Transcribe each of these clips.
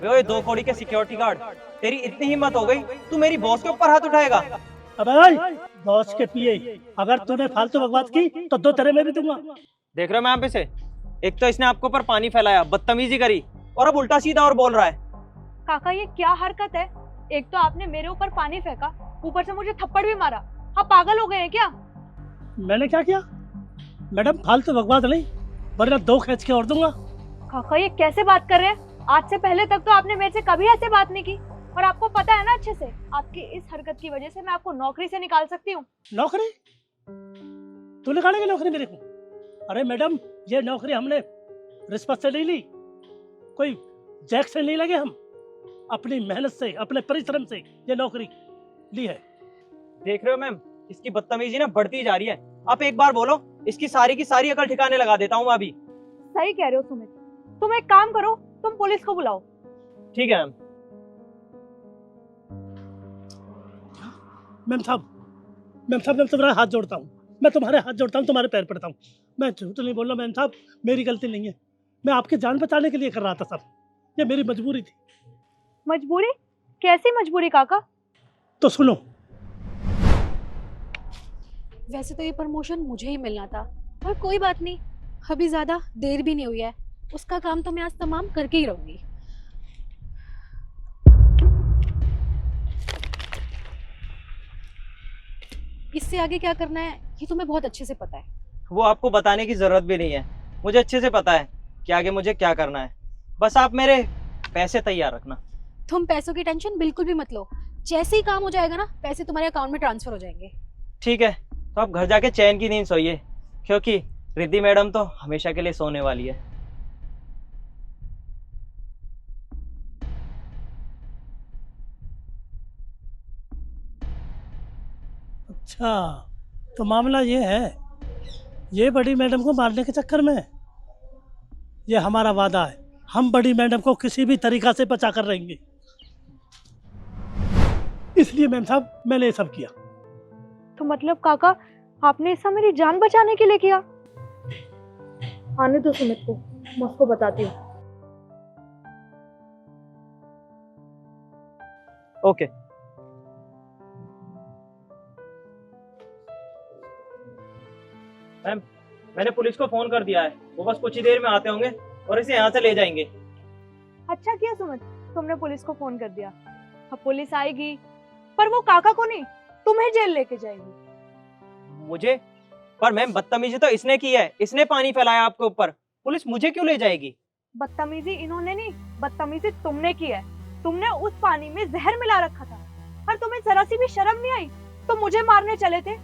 अबे ओए 2 कौड़ी के सिक्योरिटी गार्ड, तेरी इतनी हिम्मत हो गई तू मेरी बॉस के ऊपर हाथ उठाएगा? अबे भाई बॉस के पिए, अगर तूने फालतू बकवास की तो 2 तेरे में भी दूंगा। देख रहे हो मैम इसे, एक तो इसने आपके ऊपर पानी फैलाया, बदतमीजी करी और अब उल्टा सीधा और बोल रहा है। काका ये क्या हरकत है? एक तो आपने मेरे ऊपर पानी फेंका, ऊपर से मुझे थप्पड़ भी मारा। आप पागल हो गए हैं क्या? मैंने क्या किया? मैडम फालतू बकवास नहीं, वरना 2 खींच के और दूंगा। काका ये कैसे बात कर रहे हैं? आज से पहले तक तो आपने मेरे से कभी ऐसे बात नहीं की, और आपको पता है ना अच्छे से, आपकी इस हरकत की वजह से मैं आपको नौकरी से निकाल सकती हूँ। नौकरी? तू निकालेगी नौकरी मेरे को? अरे मैडम ये नौकरी हमने रिश्वत से नहीं ली, कोई जैक से नहीं लगे, हम अपनी मेहनत से अपने परिश्रम से ये नौकरी ली है। देख रहे हो मैम, इसकी बदतमीजी ना बढ़ती जा रही है। आप एक बार बोलो, इसकी सारी की सारी अकल ठिकाने लगा देता हूँ मैं अभी। सही कह रहे हो सुमित, तुम एक काम करो, तुम पुलिस को बुलाओ। ठीक है मैम। मैम साहब मैं तुम्हारा हाथ जोड़ता हूँ, मैं तुम्हारे हाथ जोड़ता हूँ, तुम्हारे पैर पड़ता हूँ। मैं झूठ नहीं बोल रहा मैम साहब, मेरी गलती नहीं है, मैं आपकी जान बचाने के लिए कर रहा था सब, ये मेरी मजबूरी थी। मजबूरी? कैसी मजबूरी काका? तो सुनो, वैसे तो ये प्रमोशन मुझे ही मिलना था, पर कोई बात नहीं, अभी ज्यादा देर भी नहीं हुई है, उसका काम तो मैं आज तमाम करके ही रहूंगी। इससे आगे क्या करना है ये तुम्हें बहुत अच्छे से पता है। वो आपको बताने की जरूरत भी नहीं है, मुझे अच्छे से पता है कि आगे मुझे क्या करना है। बस आप मेरे पैसे तैयार रखना। तुम पैसों की टेंशन बिल्कुल भी मत लो, जैसे ही काम हो जाएगा ना पैसे तुम्हारे अकाउंट में ट्रांसफर हो जाएंगे। ठीक है, तो आप घर जाके चैन की नींद सोइए, क्योंकि रिद्धि मैडम तो हमेशा के लिए सोने वाली है। अच्छा तो मामला ये है, ये बड़ी मैडम को मारने के चक्कर में, ये हमारा वादा है, हम बड़ी मैडम को किसी भी तरीका से बचा कर रहेंगे, इसलिए मैम साहब मैंने ये सब किया। तो मतलब काका आपने ऐसा मेरी जान बचाने के लिए किया? आने दो सुमित को, मैं उसको बताती हूँ। ओके। मैम मैंने पुलिस को फोन कर दिया है, वो बस कुछ ही देर में आते होंगे और इसे यहाँ से ले जाएंगे। अच्छा किया सुमित, तुमने पुलिस को फोन कर दिया। अब पुलिस आएगी, पर वो काका को नहीं, तुम्हें जेल लेके जाएगी। मुझे? पर मैम बदतमीजी तो इसने की है, इसने पानी फैलाया आपके ऊपर, पुलिस मुझे क्यों ले जाएगी? बदतमीजी इन्होंने नहीं, बदतमीजी तुमने की है। तुमने उस पानी में जहर मिला रखा था, और तुम्हें जरा सी भी शर्म नहीं आई तो मुझे मारने चले थे,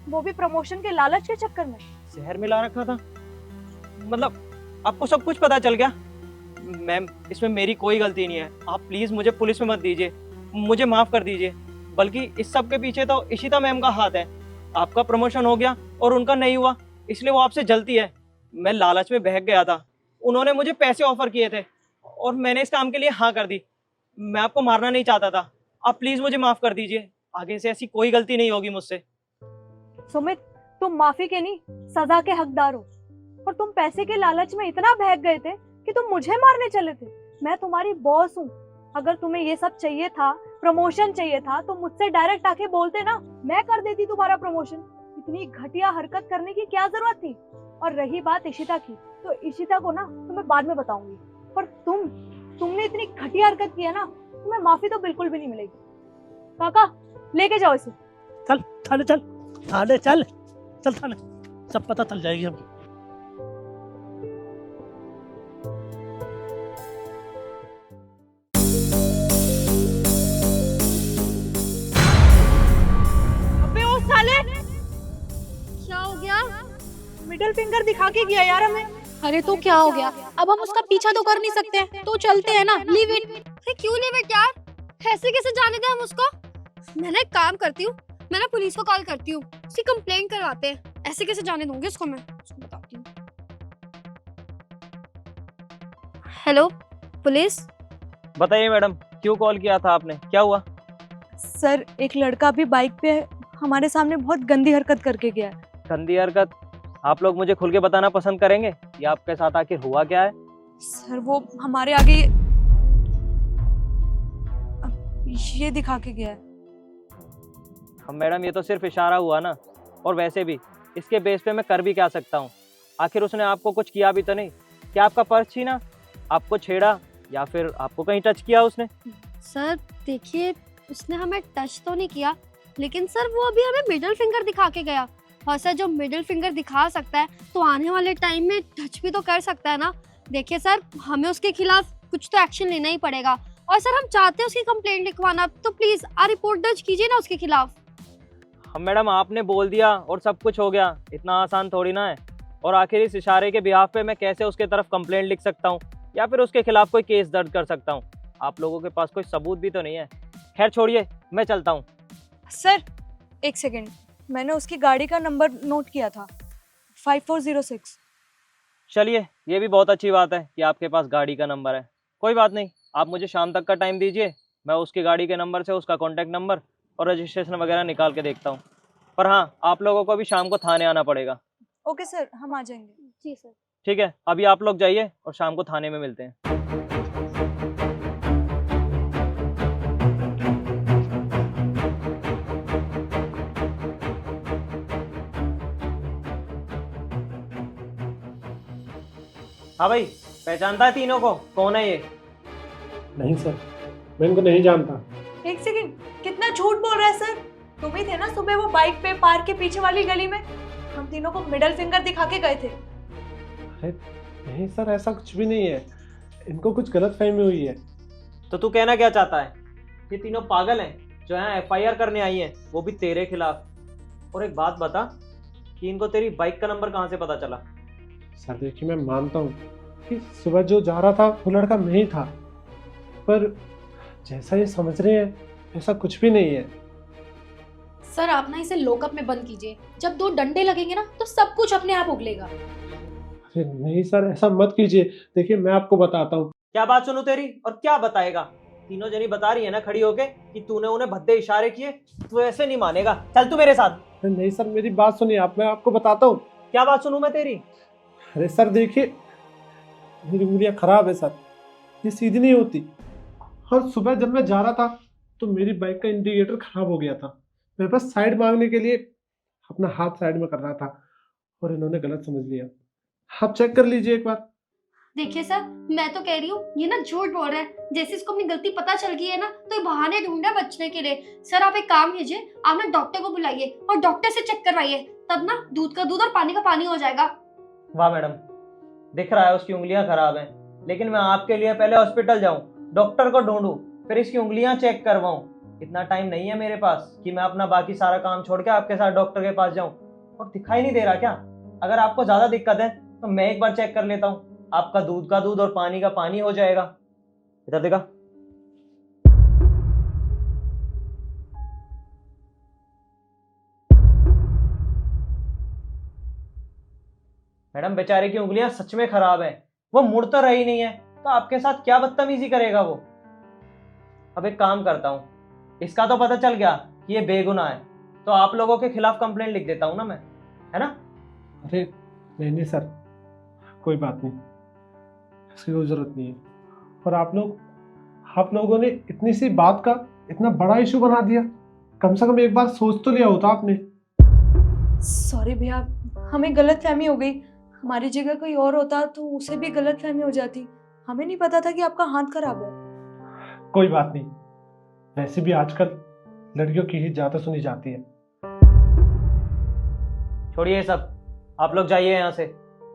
वो भी प्रमोशन के लालच के चक्कर में। जहर मिला रखा था? मतलब आपको सब कुछ पता चल गया? मैम इसमें मेरी कोई गलती नहीं है, आप प्लीज मुझे पुलिस में मत दीजिए, मुझे माफ कर दीजिए। बल्कि इस सब के पीछे तो इशिता मैम का हाथ है। आपका प्रमोशन हो गया और उनका नहीं हुआ, इसलिए वो आपसे जलती है। मैं लालच में बहक गया था, उन्होंने मुझे पैसे ऑफर किए थे और मैंने इस काम के लिए हाँ कर दी। मैं आपको मारना नहीं चाहता था, आप प्लीज मुझे माफ कर दीजिए, आगे से ऐसी कोई गलती नहीं होगी मुझसे। सुमित तुम माफी के नहीं सजा के हकदार हो, और तुम पैसे के लालच में इतना बहक गए थे कि तुम मुझे मारने चले थे। मैं तुम्हारी बॉस हूँ, अगर तुम्हें ये सब चाहिए था, प्रमोशन चाहिए था, तो मुझसे डायरेक्ट आके बोलते ना, मैं कर देती तुम्हारा प्रमोशन। इतनी घटिया हरकत करने की क्या जरूरत थी? और रही बात इशिता की, तो इशिता को ना तुम्हें बाद में बताऊंगी, पर तुमने इतनी घटिया हरकत की है ना, तुम्हें माफी तो बिल्कुल भी नहीं मिलेगी। काका लेके जाओ इसे। चल थाने चल, थाने चल, चल थाने, सब पता चल जाएगी अब। अबे ओ साले, क्या हो गया? मिडिल फिंगर दिखा के गया यार हमें। अरे तो क्या हो गया, अब हम उसका पीछा तो कर नहीं सकते, तो चलते हैं ना, लीव इट। अरे क्यों नहीं बेट यार, ऐसे कैसे जाने दें हम उसको? मैंने एक काम करती हूँ, मैं ना पुलिस को कॉल करती हूँ, उसकी कंप्लेंट करवाते हैं। ऐसे कैसे जाने दूंगी उसको, मैं उसको बताती हूँ। Hello police. बताइए मैडम, क्यों कॉल किया था आपने, क्या हुआ? सर एक लड़का भी बाइक पे हमारे सामने बहुत गंदी हरकत करके गया है। गंदी हरकत? आप लोग मुझे खुल के बताना पसंद करेंगे कि आपके साथ आखिर हुआ क्या है? सर वो हमारे आगे ये दिखा के गया है। हम मैडम ये तो सिर्फ इशारा हुआ ना, और वैसे भी इसके बेस पे मैं कर भी क्या सकता हूँ? आखिर उसने आपको कुछ किया भी तो नहीं। क्या आपका पर्स छीना, आपको छेड़ा, या फिर आपको कहीं टच किया उसने? सर देखिए, उसने हमें टच तो नहीं किया, लेकिन सर वो अभी हमें मिडिल फिंगर दिखा के गया। और सर जो मिडिल फिंगर दिखा सकता है तो आने वाले टाइम में टच भी तो कर सकता है ना। देखिए सर, हमें उसके खिलाफ कुछ तो एक्शन लेना ही पड़ेगा। और सर हम चाहते हैं उसकी कंप्लेंट लिखवाना, तो प्लीज आप रिपोर्ट दर्ज कीजिए ना उसके खिलाफ। हम मैडम आपने बोल दिया और सब कुछ हो गया, इतना आसान थोड़ी ना है। और आखिर इस इशारे के बिहाफ पे मैं कैसे उसके तरफ कंप्लेंट लिख सकता हूँ या फिर उसके खिलाफ कोई केस दर्ज कर सकता हूँ? आप लोगों के पास कोई सबूत भी तो नहीं है। खैर छोड़िए, मैं चलता हूँ। सर एक सेकंड, मैंने उसकी गाड़ी का नंबर नोट किया था, 5406। चलिए, ये भी बहुत अच्छी बात है कि आपके पास गाड़ी का नंबर है। कोई बात नहीं, आप मुझे शाम तक का टाइम दीजिए, मैं उसकी गाड़ी के नंबर से उसका कॉन्टैक्ट नंबर और रजिस्ट्रेशन वगैरह निकाल के देखता हूँ। पर हाँ, आप लोगों को भी शाम को थाने आना पड़ेगा। ओके सर, हम आ जाएंगे। जी सर। ठीक है, अभी आप लोग जाइए और शाम को थाने में मिलते हैं। हाँ भाई, पहचानता है तीनों को? कौन है ये? नहीं सर, मैं इनको नहीं जानता। एक सेकंड, कितना झूठ बोल रहा है सर। तुम ही थे ना सुबह वो बाइक पे पार्क के पीछे वाली गली में, हम तीनों को मिडिल फिंगर दिखा के गए थे। अरे नहीं सर, ऐसा कुछ भी नहीं है, इनको कुछ गलत फहमी हुई है। तो तू कहना क्या चाहता है? ये तीनों पागल हैं जो यहाँ एफआईआर करने आई हैं, वो भी तेरे खिलाफ। और एक बात बता कि इनको तेरी बाइक का नंबर कहाँ से पता चला? सर देखिए, मैं मानता हूँ कि सुबह जो जा रहा था वो लड़का मैं ही था, पर जैसा ये समझ रहे हैं ऐसा कुछ भी नहीं है। सर आप ना इसे लॉकअप में बंद कीजिए, जब 2 डंडे लगेंगे ना तो सब कुछ अपने आप उगलेगा। अरे नहीं सर, ऐसा मत कीजिए। देखिए मैं आपको बताता हूँ। क्या बात सुनू तेरी, और क्या बताएगा? तीनों जनी बता रही है ना खड़ी होके कि तूने उन्हें भद्दे इशारे किए, तू ऐसे नहीं मानेगा। चल तू मेरे साथ। अरे नहीं सर, मेरी बात सुनिए आप, मैं आपको बताता हूँ। क्या बात सुनूं मैं तेरी? अरे सर देखिए, मेरी उंगलियां खराब है सर, ये सीधी नहीं होती। और सुबह जब मैं जा रहा था तो मेरी बाइक का इंडिकेटर खराब हो गया था। मैं बस साइड मांगने के लिए अपना हाथ साइड में कर रहा था और इन्होंने गलत समझ लिया। आप चेक कर लीजिए एक बार। देखिए सर, मैं तो कह रही हूँ ये ना झूठ बोल रहा है। जैसे इसको अपनी गलती पता चल गई है ना, तो ये बहाने ढूंढ रहा है बचने के लिए। सर आप एक काम कीजिए, आप ना डॉक्टर को बुलाइए और डॉक्टर से चेक करवाइए, तब ना दूध का दूध और पानी का पानी हो जाएगा। वाह मैडम, दिख रहा है उसकी उंगलियां खराब हैं, लेकिन मैं आपके लिए पहले हॉस्पिटल जाऊं, डॉक्टर को ढूंढूं, फिर इसकी उंगलियां चेक करवाऊं। इतना टाइम नहीं है मेरे पास कि मैं अपना बाकी सारा काम छोड़ के आपके साथ डॉक्टर के पास जाऊं। और दिखाई नहीं दे रहा क्या? अगर आपको ज्यादा दिक्कत है तो मैं एक बार चेक कर लेता हूँ, आपका दूध का दूध और पानी का पानी हो जाएगा। इधर देखा। मैडम बेचारे की उंगलियां सच में खराब है, वो मुड़ तो रही नहीं है, तो आपके साथ क्या बदतमीजी करेगा वो? अब एक काम करता हूँ, इसका तो पता चल गया कि ये बेगुनाह है, तो आप लोगों के खिलाफ कंप्लेंट लिख देता हूँ ना मैं, है ना? अरे नहीं नहीं सर, कोई बात नहीं, इसकी कोई जरूरत नहीं है। और आप लोगों ने इतनी सी बात का इतना बड़ा इशू बना दिया। कम से कम एक बार सोच तो लिया होता आपने। सॉरी भैया, हमें गलत फहमी हो गई। हमारी जगह कोई और होता तो उसे भी गलत फहमी हो जाती। हमें नहीं पता था कि आपका हाथ खराब है। कोई बात नहीं, वैसे भी आजकल लड़कियों की ही ज्यादा सुनी जाती है। छोड़िए ये सब, आप लोग जाइए यहाँ से,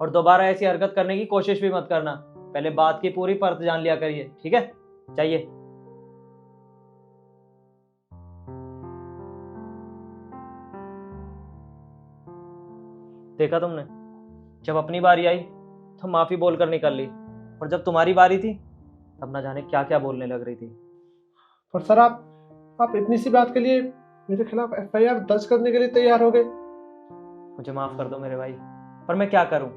और दोबारा ऐसी हरकत करने की कोशिश भी मत करना। पहले बात की पूरी परत जान लिया करिए, ठीक है? जाइए। देखा तुमने, जब अपनी बारी आई तो माफी बोलकर निकल ली, और जब तुम्हारी बारी थी तब ना जाने क्या क्या बोलने लग रही थी। पर सर आप इतनी सी बात के लिए मेरे खिलाफ एफआईआर दर्ज करने के लिए तैयार हो गए। मुझे माफ कर दो मेरे भाई, पर मैं क्या करूं?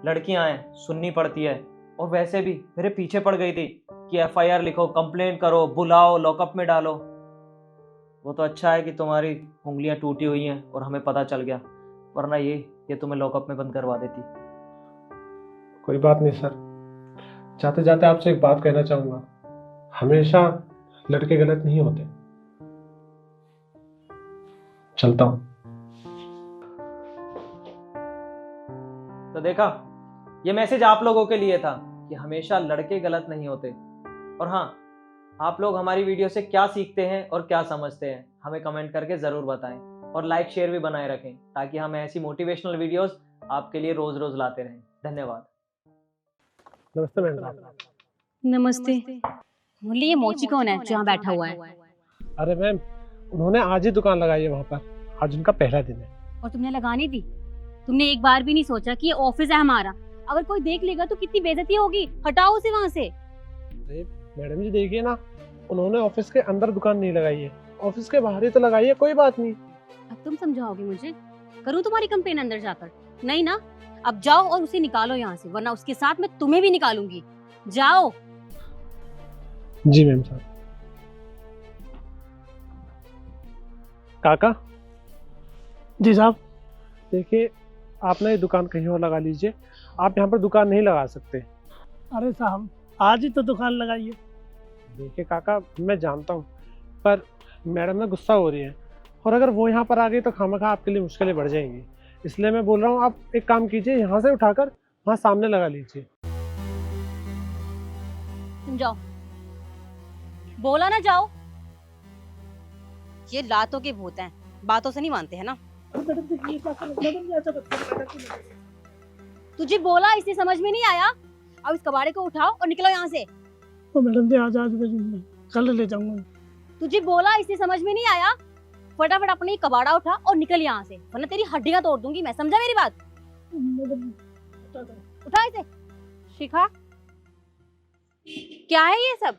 लड़कियां हैं, सुननी पड़ती है। और वैसे भी मेरे पीछे पड़ गई थी कि एफआईआर लिखो, कंप्लेंट करो, बुलाओ, लॉकअप में डालो। वो तो अच्छा है कि तुम्हारी उंगलियां टूटी हुई हैं और हमें पता चल गया, वरना ये तुम्हें लॉकअप में बंद करवा देती। कोई बात नहीं सर, जाते जाते आपसे एक बात कहना चाहूँगा। हमेशा लड़के गलत नहीं होते। चलता हूँ। तो देखा, ये मैसेज आप लोगों के लिए था कि हमेशा लड़के गलत नहीं होते। और हाँ, आप लोग हमारी वीडियो से क्या सीखते हैं और क्या समझते हैं हमें कमेंट करके ज़रूर बताएं, और लाइक शेयर भी बनाए रखें ताकि हम ऐसी मोटिवेशनल वीडियोस आपके लिए रोज रोज लाते रहें। धन्यवाद। नमस्ते मैडम साहब। नमस्ते। बोलिए, ये मोची कौन है जो यहाँ बैठा हुआ है? अरे मैम, उन्होंने आज ही दुकान लगाई है वहाँ पर, आज उनका पहला दिन है। और तुमने लगानी थी? तुमने एक बार भी नहीं सोचा कि ये ऑफिस है हमारा, अगर कोई देख लेगा तो कितनी बेइज्जती होगी। हटाओ उसे वहाँ से। अरे मैडम जी देखिए ना, उन्होंने ऑफिस के अंदर दुकान नहीं लगाई है, ऑफिस के बाहर ही तो लगाई है, कोई बात नहीं। अब तुम समझाओगे मुझे? करूँ तुम्हारी कंप्लेन अंदर जाकर? नहीं ना, अब जाओ और उसे निकालो यहाँ से, वरना उसके साथ मैं तुम्हें भी निकालूंगी। जाओ। जी मैम साहब। काका जी साहब। देखिए, आप ना ये दुकान कहीं और लगा लीजिए, आप यहाँ पर दुकान नहीं लगा सकते। अरे साहब, आज ही तो दुकान लगाई है। देखिए काका, मैं जानता हूँ, पर मैडम ना गुस्सा हो रही है, और अगर वो यहाँ पर आ गई तो खामखा आपके लिए मुश्किलें बढ़ जाएंगी। इसलिए मैं बोल रहा हूँ, आप एक काम कीजिए, यहाँ से उठाकर वहाँ सामने लगा लीजिए। तुम जाओ, बोला ना जाओ। ये लातों के भूत हैं, बातों से नहीं मानते है ना। मैडम जी, ये क्या कर रहे हैं? मैडम जी, ऐसा मत करो, मैडम जी। तुझे बोला, इसलिए समझ में नहीं आया। अब इस कबाड़े को उठाओ और निकलो यहाँ से। तो मैडम जी, आज मैं कल ले जाऊंगा। तुझे बोला, इसलिए समझ में नहीं आया। फटाफट अपने कबाड़ा उठा और निकल यहाँ से, वरना तेरी हड्डियां तोड़ दूंगी मैं। समझा मेरी बात? मैडम जी, क्या करें? उठा इसे। शिखा, क्या है ये सब?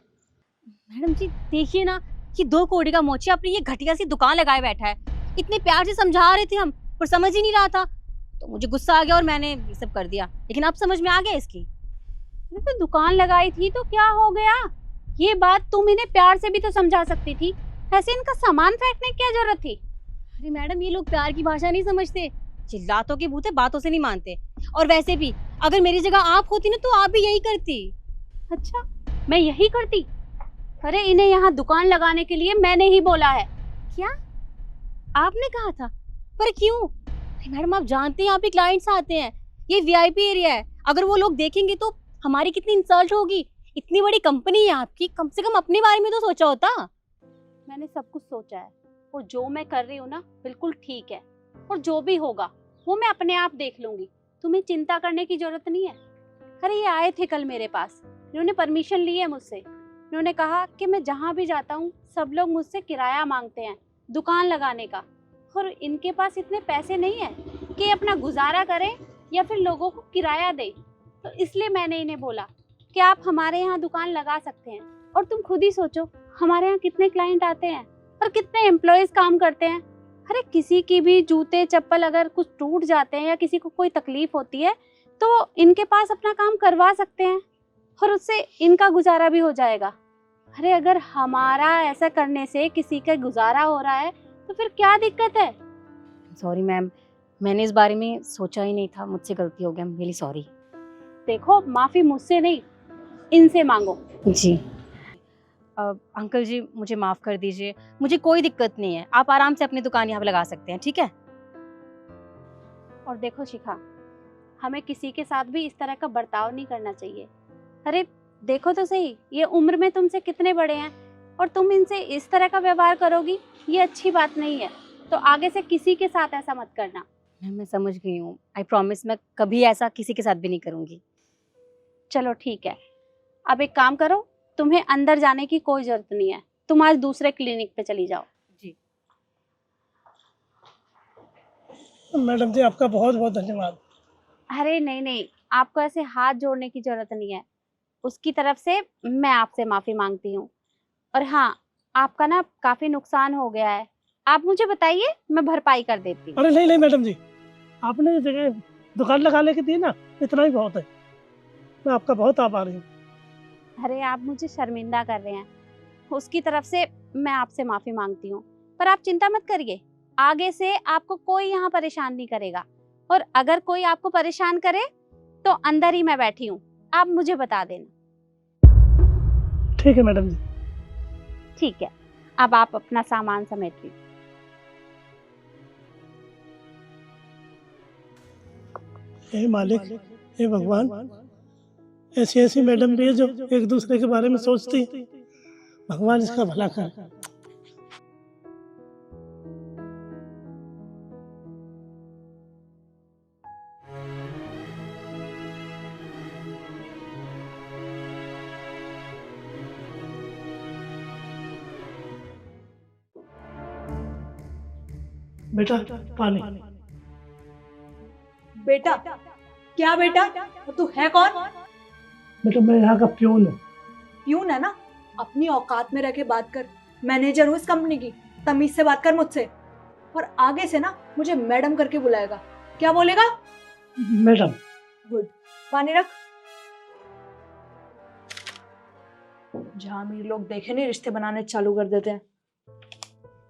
मैडम जी देखिए ना, कि 2 कौड़ी का मोची अपनी ये घटिया सी दुकान लगाए बैठा है। इतने प्यार से समझा रहे थे हम, पर समझ ही नहीं रहा था, तो मुझे गुस्सा आ गया और मैंने ये सब कर दिया। लेकिन अब समझ में आ गया इसकी। तो दुकान लगाई थी तो क्या हो गया? ये बात तुम इन्हें प्यार से भी तो समझा सकती थी, ऐसे इनका सामान फेंकने की क्या जरूरत थी? अरे मैडम, ये लोग प्यार की भाषा नहीं समझते, चिल्लातों के भूत है, बातों से नहीं मानते। और वैसे भी अगर मेरी जगह आप होती ना तो आप भी यही करती। अच्छा, मैं यही करती? अरे इन्हें यहाँ दुकान लगाने के लिए मैंने ही बोला है। क्या आपने कहा था? पर क्यों? अरे मैडम, आप जानते हैं यहाँ पे क्लाइंट्स आते हैं, ये वीआईपी एरिया है, अगर वो लोग देखेंगे तो हमारी कितनी इंसल्ट होगी। इतनी बड़ी कंपनी है आपकी, कम से कम अपने बारे में तो सोचा होता। मैंने सब कुछ सोचा है, और जो मैं कर रही हूँ ना बिल्कुल ठीक है, और जो भी होगा वो मैं अपने आप देख लूंगी। तुम्हें चिंता करने की जरूरत नहीं है। अरे ये आए थे कल मेरे पास, इन्होंने परमिशन ली है मुझसे। इन्होंने कहा कि मैं जहाँ भी जाता हूँ सब लोग मुझसे किराया मांगते हैं दुकान लगाने का, और इनके पास इतने पैसे नहीं है कि अपना गुजारा करें या फिर लोगों को किराया दें। तो इसलिए मैंने इन्हें बोला कि आप हमारे यहाँ दुकान लगा सकते हैं। और तुम खुद ही सोचो, हमारे यहाँ कितने क्लाइंट आते हैं और कितने एम्प्लॉयज काम करते हैं। अरे किसी की भी जूते चप्पल अगर कुछ टूट जाते हैं या किसी को कोई तकलीफ होती है तो इनके पास अपना काम करवा सकते हैं, और उससे इनका गुजारा भी हो जाएगा। अरे अगर हमारा ऐसा करने से किसी का गुजारा हो रहा है तो फिर क्या दिक्कत है? सॉरी मैम, मैंने इस बारे में सोचा ही नहीं था, मुझसे गलती हो गया, रियली सॉरी। देखो, माफी मुझसे नहीं, इनसे मांगो। जी अंकल जी, मुझे माफ कर दीजिए, मुझे कोई दिक्कत नहीं है, आप आराम से अपनी दुकान यहाँ पे लगा सकते हैं, ठीक है? और देखो शिखा, हमें किसी के साथ भी इस तरह का बर्ताव नहीं करना चाहिए। अरे देखो तो सही, ये उम्र में तुमसे कितने बड़े हैं और तुम इनसे इस तरह का व्यवहार करोगी, ये अच्छी बात नहीं है। तो आगे से किसी के साथ ऐसा मत करना। मैं समझ गई हूँ, आई प्रॉमिस, मैं कभी ऐसा किसी के साथ भी नहीं करूँगी। चलो ठीक है, अब एक काम करो, तुम्हें अंदर जाने की कोई जरूरत नहीं है, तुम आज दूसरे क्लिनिक पे चली जाओ। जी मैडम जी, आपका बहुत बहुत धन्यवाद। अरे नहीं नहीं, आपको ऐसे हाथ जोड़ने की जरूरत नहीं है, उसकी तरफ से मैं आपसे माफी मांगती हूँ। और हाँ, आपका ना काफी नुकसान हो गया है, आप मुझे बताइए, मैं भरपाई कर देती हूँ। अरे नहीं नहीं मैडम जी, आपने जगह दुकान लगाने की दी ना, इतना ही बहुत है। मैं आपका बहुत आभारी हूँ। अरे आप मुझे शर्मिंदा कर रहे हैं, उसकी तरफ से मैं आपसे माफी मांगती हूँ। पर आप चिंता मत करिए, आगे से आपको कोई यहाँ परेशान नहीं करेगा, और अगर कोई आपको परेशान करे तो अंदर ही मैं बैठी हूँ, आप मुझे बता देना। ठीक है मैडम जी। ठीक है, अब आप अपना सामान समेट लीजिए। हे मालिक, हे भगवान, ऐसी ऐसी मैडम भी है जो एक दूसरे के बारे में सोचती है। भगवान इसका भला कर। बेटा पानी। बेटा? क्या बेटा? और तू है कौन? बेटा मैं यहाँ का प्यून हूँ। प्यून है ना? अपनी औकात में रह के बात कर। मैनेजर हूँ इस कंपनी की, तमीज से बात कर मुझसे। और आगे से ना मुझे मैडम करके बुलाएगा। क्या बोलेगा? मैडम। गुड। पानी रख। जहाँ अमीर लोग देखे नहीं रिश्ते बनाने चालू कर देते हैं।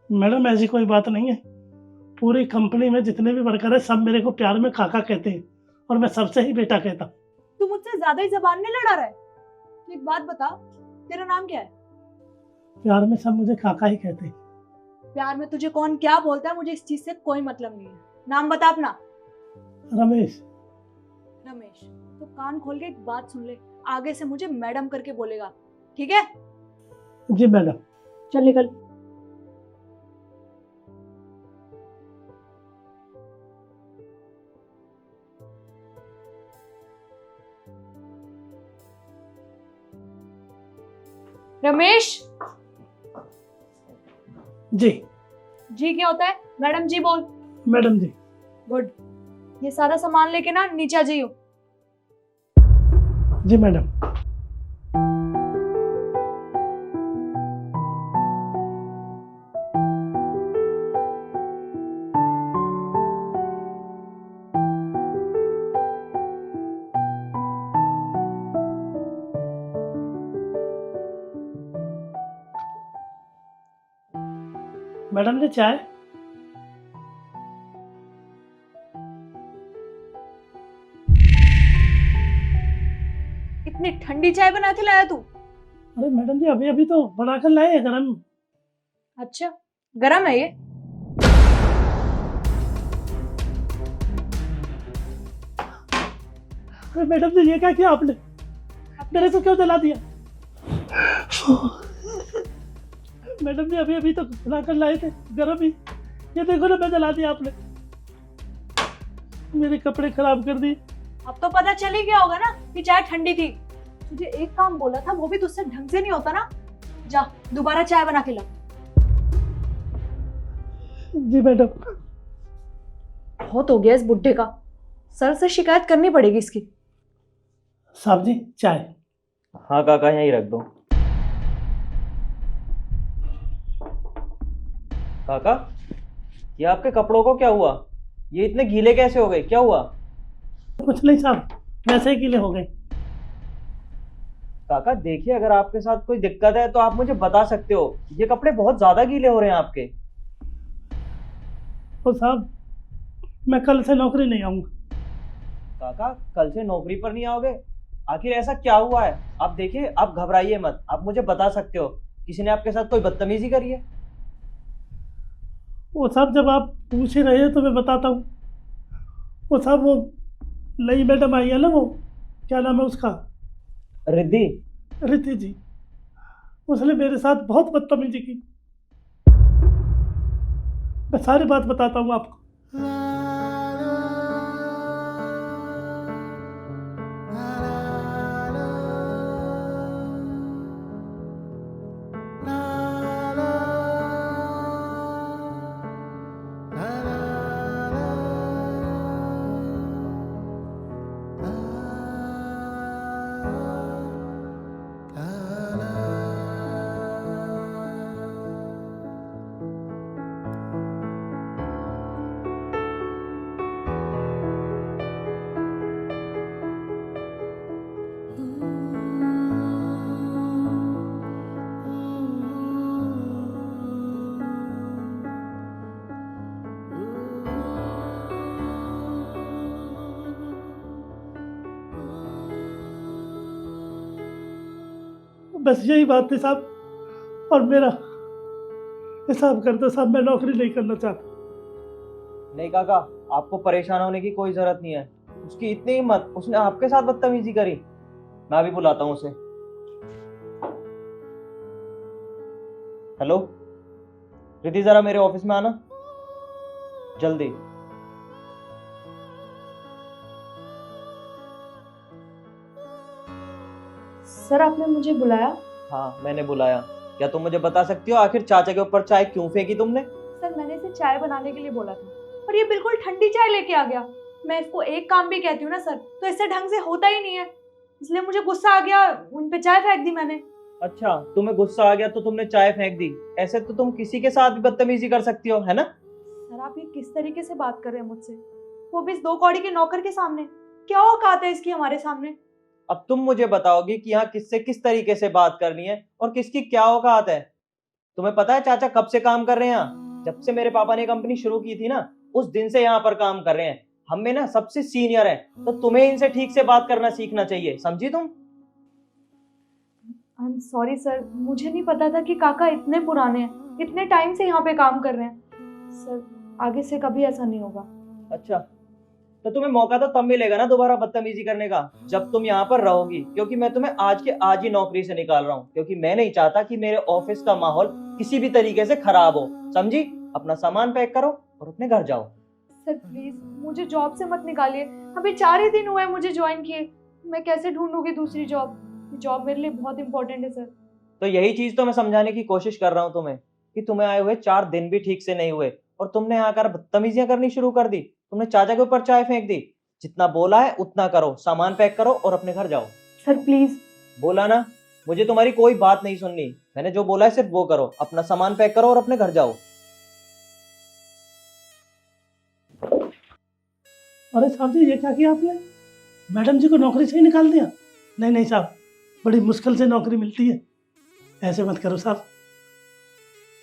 मैडम ऐसी कोई बात नहीं है। पूरी कंपनी में जितने भी वर्कर है सब मेरे को प्यार में काका कहते हैं और मैं सबसे ही बेटा कहता हूँ। तू मुझसे ज्यादा ही जबान नहीं लड़ा रहा है। तो एक बात बता, तेरा नाम क्या है? प्यार में सब मुझे काका ही कहते हैं। प्यार में तुझे कौन क्या बोलता है मुझे इस चीज से कोई मतलब नहीं है। नाम बता अपना। रमेश। रमेश, तो कान खोल के एक बात सुन ले, आगे से मुझे मैडम करके बोलेगा, ठीक है? जी मैडम। चल निकल। रमेश। जी। जी क्या होता है? मैडम जी बोल। मैडम जी। गुड। ये सारा सामान लेके ना नीचे आ जाइयो। जी मैडम। मैडम जी चाय। इतनी ठंडी चाय बना के लाया तू? अरे मैडम जी अभी अभी तो बनाकर लाए हैं गरम। अच्छा, गरम है ये? अरे मैडम जी ये क्या किया आपने? मेरे को क्यों जला दिया? मैडम जी अभी अभी तो बनाकर लाए थे गरम ही। ये देखो ना मैं जला दिया आपने। मेरे कपड़े खराब कर दिए। अब तो पता चल ही गया होगा ना कि चाय ठंडी थी। तुझे एक काम बोला था वो भी तुझसे ढंग से नहीं होता ना। जा दोबारा चाय बना के ला। जी मैडम। बहुत हो गया इस बुड्ढे का, सर से शिकायत करनी पड़ेगी इसकी। साहब जी चाय। हाँ काका यहीं रख दो। काका ये आपके कपड़ों को क्या हुआ? ये इतने गीले कैसे हो गए? क्या हुआ? कुछ नहीं साहब, वैसे ही गीले हो गए। काका देखिए अगर आपके साथ कोई दिक्कत है तो आप मुझे बता सकते हो। ये कपड़े बहुत ज्यादा गीले हो रहे हैं आपके। तो साहब मैं कल से नौकरी नहीं आऊंगा। काका कल से नौकरी पर नहीं आओगे? आखिर ऐसा क्या हुआ है? आप देखिए आप घबराइए मत, आप मुझे बता सकते हो। किसी ने आपके साथ कोई बदतमीजी करी है? वो साहब जब आप पूछ ही रहे हैं तो मैं बताता हूँ। वो साहब वो नई मैडम आई है ना, वो क्या नाम है उसका? रिद्धि। रिद्धि जी। उसने मेरे साथ बहुत बदतमीजी की। मैं सारी बात बताता हूँ आपको। बस यही बात थी साहब, और मेरा हिसाब कर दो साहब, मैं नौकरी नहीं करना चाहता। नहीं काका, आपको परेशान होने की कोई जरूरत नहीं है। उसकी इतनी हिम्मत, उसने आपके साथ बदतमीजी करी। मैं अभी बुलाता हूँ उसे। हेलो रिद्धि, जरा मेरे ऑफिस में आना जल्दी। सर आपने मुझे बुलाया? हाँ मैंने बुलाया। क्या तुम मुझे बता सकती हो आखिर चाचा के ऊपर चाय क्यों फेंकी तुमने? सर मैंने इसे चाय बनाने के लिए बोला था और ये बिल्कुल ठंडी चाय लेके आ गया। मैं इसको एक काम भी कहती हूँ ना सर, तो इससे ढंग से होता ही नहीं है, इसलिए मुझे गुस्सा आ गया, उन पे चाय फेंक दी मैंने। अच्छा, तुम्हें गुस्सा आ गया तो तुमने चाय फेंक दी। ऐसे तो तुम किसी के साथ भी बदतमीजी कर सकती हो, है ना? सर आप ये किस तरीके से बात कर रहे हैं मुझसे, वो भी इस 2 कौड़ी के नौकर के सामने? क्या औकात है इसकी हमारे सामने? अब तुम मुझे बताओगी कि यहाँ किससे किस तरीके से बात करनी है और किसकी क्या औकात है। तुम्हें पता है चाचा कब से काम कर रहे हैं यहाँ? जब से मेरे पापा ने कंपनी शुरू की थी ना, उस दिन से यहाँ पर काम कर रहे हैं। हम में ना सबसे सीनियर है, तो तुम्हें इनसे ठीक से बात करना सीखना चाहिए, समझी तुम? आई एम सॉरी सर, मुझे नहीं पता था कि काका इतने पुराने हैं, इतने टाइम से यहाँ पे काम कर रहे हैं। सर आगे से कभी ऐसा नहीं होगा। अच्छा, तो तुम्हें मौका तो तब मिलेगा ना दोबारा बदतमीजी करने का, जब तुम यहाँ पर रहोगी। क्योंकि मैं तुम्हें आज के आज ही नौकरी से निकाल रहा हूँ, क्योंकि मैं नहीं चाहता कि मेरे ऑफिस का माहौल किसी भी तरीके से खराब हो, समझी? अपना सामान पैक करो और अपने घर जाओ। सर प्लीज मुझे जॉब से मत निकालिए, अभी 4 ही दिन हुए मुझे ज्वाइन किए, मैं कैसे ढूंढूंगी दूसरी जॉब? ये जॉब मेरे लिए बहुत इंपॉर्टेंट है सर। तो यही चीज तो मैं समझाने की कोशिश कर रहा हूँ तुम्हें, कि तुम्हें आए हुए 4 दिन भी ठीक से नहीं हुए और तुमने आकर बदतमीजियां करनी शुरू कर दी। तुमने चाचा के ऊपर चाय फेंक दी। जितना बोला है उतना करो, सामान पैक करो और अपने घर जाओ। Sir please. बोला ना, मुझे तुम्हारी कोई बात नहीं सुननी। मैंने जो बोला है सिर्फ वो करो, अपना सामान पैक करो और अपने घर जाओ। अरे साहब जी, ये क्या किया आपने? मैडम जी को नौकरी से ही निकाल दिया? नहीं नहीं साहब, बड़ी मुश्किल से नौकरी मिलती है, ऐसे मत करो साहब।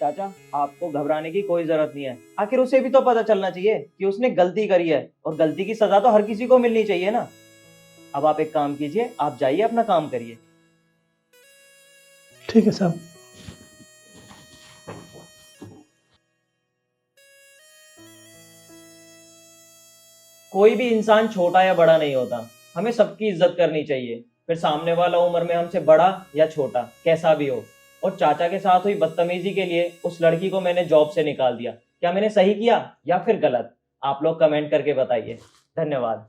चाचा आपको घबराने की कोई जरूरत नहीं है। आखिर उसे भी तो पता चलना चाहिए कि उसने गलती करी है, और गलती की सजा तो हर किसी को मिलनी चाहिए ना। अब आप एक काम कीजिए, आप जाइए अपना काम करिए। ठीक है साहब। कोई भी इंसान छोटा या बड़ा नहीं होता, हमें सबकी इज्जत करनी चाहिए, फिर सामने वाला उम्र में हमसे बड़ा या छोटा कैसा भी हो। और चाचा के साथ हुई बदतमीजी के लिए उस लड़की को मैंने जॉब से निकाल दिया। क्या मैंने सही किया या फिर गलत? आप लोग कमेंट करके बताइए। धन्यवाद।